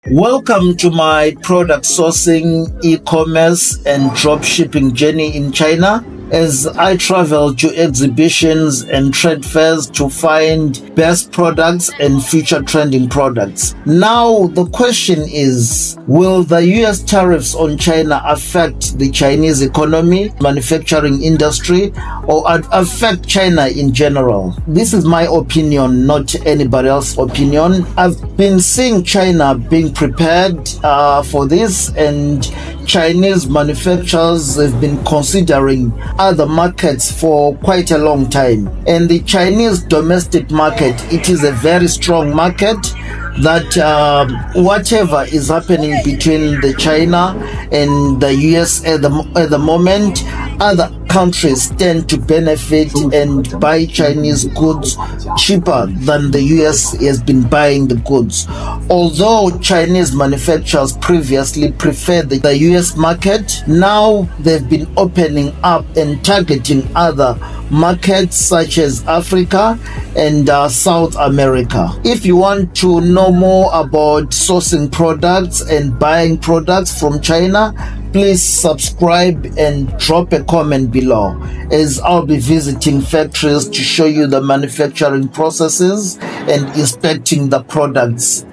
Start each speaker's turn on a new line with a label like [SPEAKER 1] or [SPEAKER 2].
[SPEAKER 1] Welcome to my product sourcing, e-commerce and dropshipping journey in China as I travel to exhibitions and trade fairs to find best products and future trending products. Now the question is, will the US tariffs on China affect the Chinese economy, manufacturing industry, or affect China in general? This is my opinion, not anybody else's opinion. I've been seeing China being prepared for this, and Chinese manufacturers have been considering other markets for quite a long time. And the Chinese domestic market, it is a very strong market that whatever is happening between the China and the US at the moment, other countries tend to benefit and buy Chinese goods cheaper than the US has been buying the goods. Although Chinese manufacturers previously preferred the US market, now they've been opening up and targeting other markets such as Africa and South America. If you want to know more about sourcing products and buying products from China, please subscribe and drop a comment below, as I'll be visiting factories to show you the manufacturing processes and inspecting the products